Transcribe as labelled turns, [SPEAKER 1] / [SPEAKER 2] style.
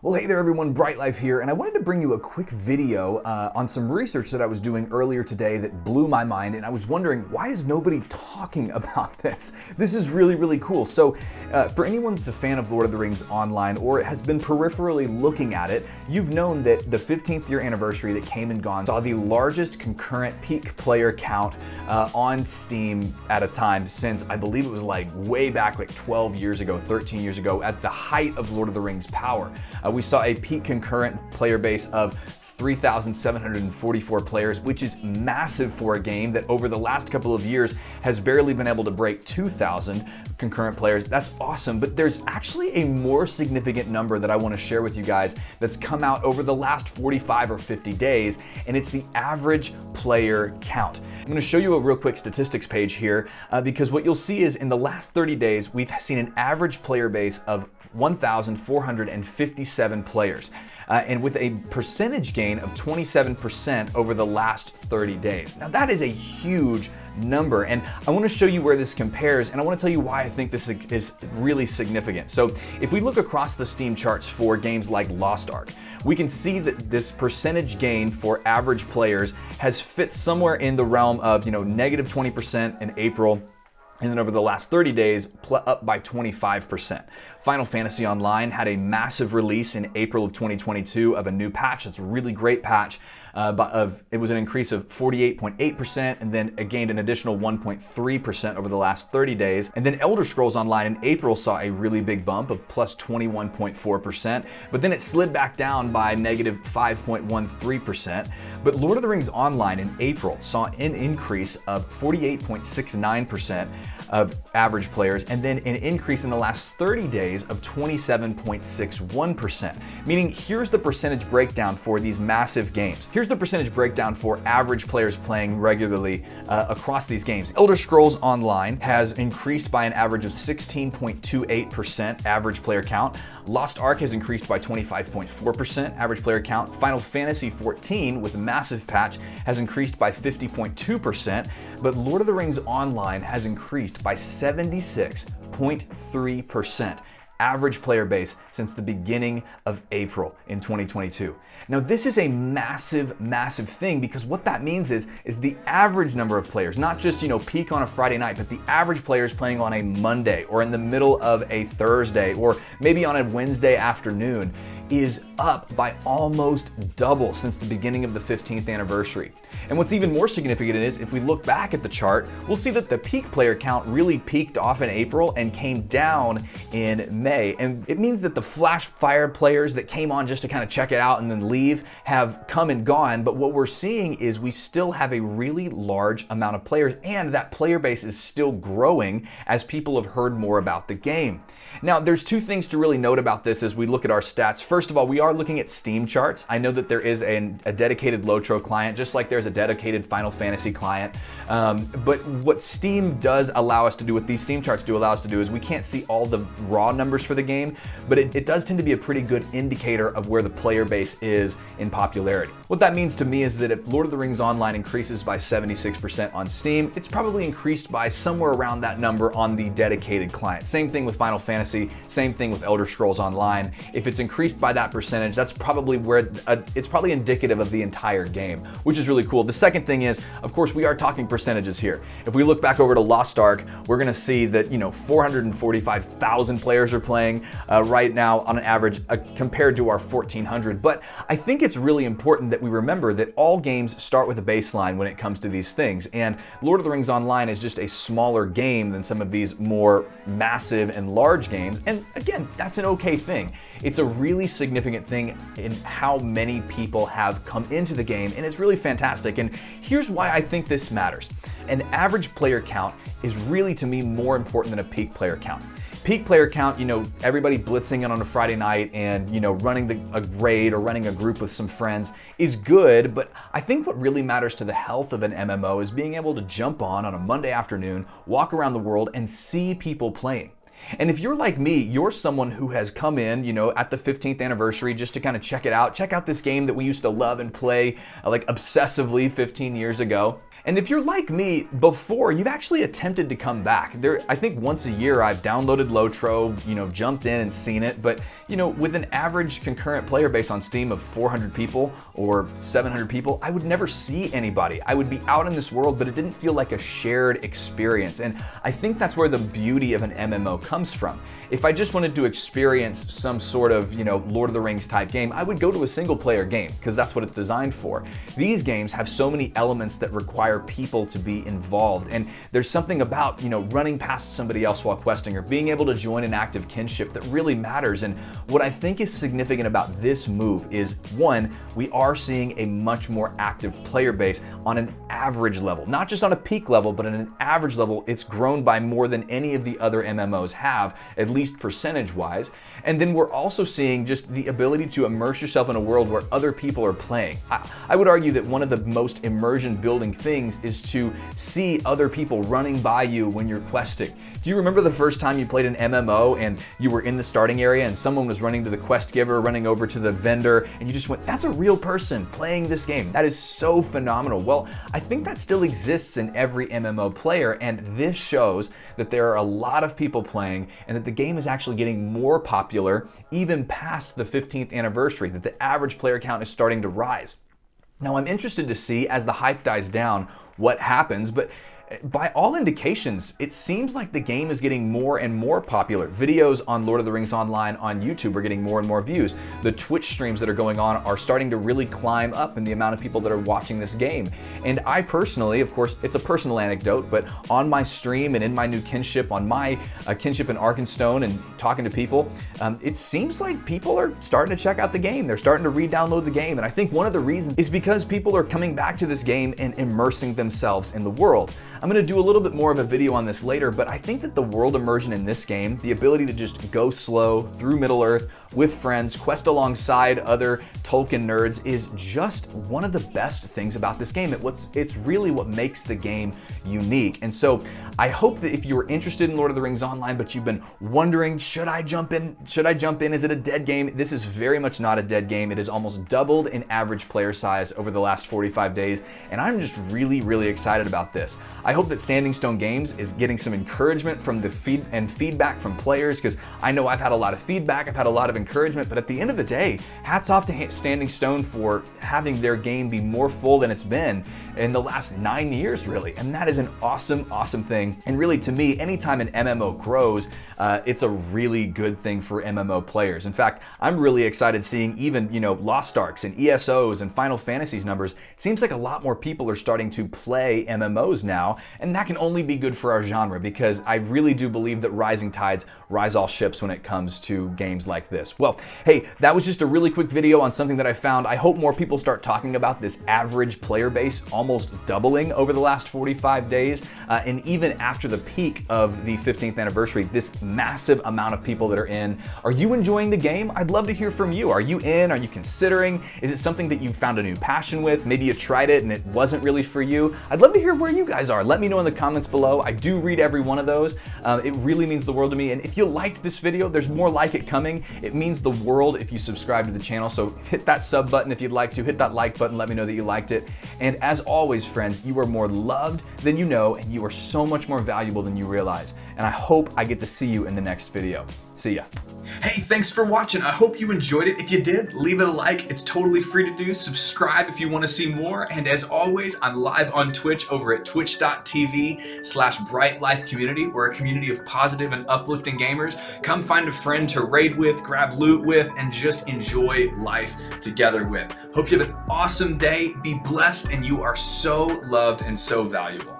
[SPEAKER 1] Well, hey there everyone, Bright Life here, and I wanted to bring you a quick video on some research that I was doing earlier today that blew my mind, and I was wondering, why is nobody talking about this? This is really, really cool. So, for anyone that's a fan of Lord of the Rings Online, or has been peripherally looking at it, you've known that the 15th year anniversary that came and gone saw the largest concurrent peak player count on Steam at a time since, I believe it was like way back like 12 years ago, 13 years ago, at the height of Lord of the Rings power. We saw a peak concurrent player base of 3,744 players, which is massive for a game that over the last couple of years has barely been able to break 2,000 concurrent players. That's awesome, but there's actually a more significant number that I want to share with you guys that's come out over the last 45 or 50 days, and it's the average player count. I'm going to show you a real quick statistics page here because what you'll see is in the last 30 days, we've seen an average player base of 1,457 players, and with a percentage gain of 27% over the last 30 days. Now that is a huge number, and I want to show you where this compares, and I want to tell you why I think this is really significant. So if we look across the Steam charts for games like Lost Ark, we can see that this percentage gain for average players has fit somewhere in the realm of negative 20% in April, and then over the last 30 days, up by 25%. Final Fantasy Online had a massive release in April of 2022 of a new patch. It's a really great patch. It was an increase of 48.8%, and then it gained an additional 1.3% over the last 30 days. And then Elder Scrolls Online in April saw a really big bump of plus 21.4%, but then it slid back down by negative 5.13%. But Lord of the Rings Online in April saw an increase of 48.69% of average players, and then an increase in the last 30 days of 27.61%. Meaning, here's the percentage breakdown for these massive games. Here's the percentage breakdown for average players playing regularly across these games. Elder Scrolls Online has increased by an average of 16.28% average player count. Lost Ark has increased by 25.4% average player count. Final Fantasy XIV, with a massive patch, has increased by 50.2%, but Lord of the Rings Online has increased by 76.3% average player base since the beginning of April in 2022. Now this is a massive, massive thing, because what that means is the average number of players, not just peak on a Friday night, but the average players playing on a Monday or in the middle of a Thursday or maybe on a Wednesday afternoon is up by almost double since the beginning of the 15th anniversary. And what's even more significant is, if we look back at the chart, we'll see that the peak player count really peaked off in April and came down in May. And it means that the flash fire players that came on just to kind of check it out and then leave have come and gone. But what we're seeing is we still have a really large amount of players, and that player base is still growing as people have heard more about the game. Now, there's two things to really note about this as we look at our stats. First of all, we are looking at Steam charts. I know that there is a dedicated LOTRO client, just like there's a dedicated Final Fantasy client. But what Steam does allow us to do, what these Steam charts do allow us to do, is we can't see all the raw numbers for the game, but it does tend to be a pretty good indicator of where the player base is in popularity. What that means to me is that if Lord of the Rings Online increases by 76% on Steam, it's probably increased by somewhere around that number on the dedicated client. Same thing with Final Fantasy, same thing with Elder Scrolls Online. If it's increased by that percentage, that's probably where it's probably indicative of the entire game, which is really cool. The second thing is, of course, we are talking percentages here. If we look back over to Lost Ark, we're going to see that 445,000 players are playing right now on an average compared to our 1,400. But I think it's really important that we remember that all games start with a baseline when it comes to these things, and Lord of the Rings Online is just a smaller game than some of these more massive and large games, and again, that's an okay thing. It's a really significant thing in how many people have come into the game, and it's really fantastic. And here's why I think this matters. An average player count is really, to me, more important than a peak player count. Peak player count, everybody blitzing in on a Friday night and, running a raid or running a group with some friends is good, but I think what really matters to the health of an MMO is being able to jump on a Monday afternoon, walk around the world, and see people playing. And if you're like me, you're someone who has come in, at the 15th anniversary just to kind of check out this game that we used to love and play like obsessively 15 years ago. And if you're like me, before you've actually attempted to come back. I think once a year I've downloaded LOTRO, jumped in and seen it, but with an average concurrent player base on Steam of 400 people or 700 people, I would never see anybody. I would be out in this world, but it didn't feel like a shared experience. And I think that's where the beauty of an MMO comes from. If I just wanted to experience some sort of, Lord of the Rings type game, I would go to a single player game because that's what it's designed for. These games have so many elements that require people to be involved. And there's something about, running past somebody else while questing or being able to join an active kinship that really matters. And what I think is significant about this move is, one, we are seeing a much more active player base on an average level, not just on a peak level, but at an average level, it's grown by more than any of the other MMOs have, at least percentage-wise. And then we're also seeing just the ability to immerse yourself in a world where other people are playing. I would argue that one of the most immersion-building things is to see other people running by you when you're questing. Do you remember the first time you played an MMO and you were in the starting area and someone was running to the quest giver, running over to the vendor, and you just went, that's a real person playing this game. That is so phenomenal. Well, I think that still exists in every MMO player, and this shows that there are a lot of people playing and that the game is actually getting more popular even past the 15th anniversary, that the average player count is starting to rise. Now, I'm interested to see, as the hype dies down, what happens, but by all indications, it seems like the game is getting more and more popular. Videos on Lord of the Rings Online on YouTube are getting more and more views. The Twitch streams that are going on are starting to really climb up in the amount of people that are watching this game. And I personally, of course, it's a personal anecdote, but on my stream and in my new kinship, on my kinship in Arkenstone and talking to people, it seems like people are starting to check out the game. They're starting to re-download the game. And I think one of the reasons is because people are coming back to this game and immersing themselves in the world. I'm going to do a little bit more of a video on this later, but I think that the world immersion in this game, the ability to just go slow through Middle-earth with friends, quest alongside other Tolkien nerds, is just one of the best things about this game. It's really what makes the game unique. And so I hope that if you were interested in Lord of the Rings Online, but you've been wondering, should I jump in? Is it a dead game? This is very much not a dead game. It has almost doubled in average player size over the last 45 days, and I'm just really, really excited about this. I hope that Standing Stone Games is getting some encouragement from the feedback from players, because I know I've had a lot of feedback, I've had a lot of encouragement, but at the end of the day, hats off to Standing Stone for having their game be more full than it's been in the last 9 years, really. And that is an awesome, awesome thing. And really, to me, anytime an MMO grows, it's a really good thing for MMO players. In fact, I'm really excited seeing even, Lost Arks and ESOs and Final Fantasy's numbers. It seems like a lot more people are starting to play MMOs now, and that can only be good for our genre, because I really do believe that rising tides rise all ships when it comes to games like this. Well, hey, that was just a really quick video on something that I found. I hope more people start talking about this average player base almost doubling over the last 45 days, and even after the peak of the 15th anniversary, this massive amount of people that are in. Are you enjoying the game? I'd love to hear from you. Are you in? Are you considering? Is it something that you found a new passion with? Maybe you tried it and it wasn't really for you. I'd love to hear where you guys are. Let me know in the comments below. I do read every one of those. It really means the world to me. And if you liked this video, there's more like it coming. It means the world if you subscribe to the channel. So hit that sub button if you'd like to. Hit that like button. Let me know that you liked it. And as always, friends, you are more loved than you know, and you are so much more valuable than you realize. And I hope I get to see you in the next video. See ya. Hey, thanks for watching. I hope you enjoyed it. If you did, leave it a like. It's totally free to do. Subscribe if you want to see more. And as always, I'm live on Twitch over at twitch.tv/BrightLifeCommunity. We're a community of positive and uplifting gamers. Come find a friend to raid with, grab loot with, and just enjoy life together with. Hope you have an awesome day. Be blessed, and you are so loved and so valuable.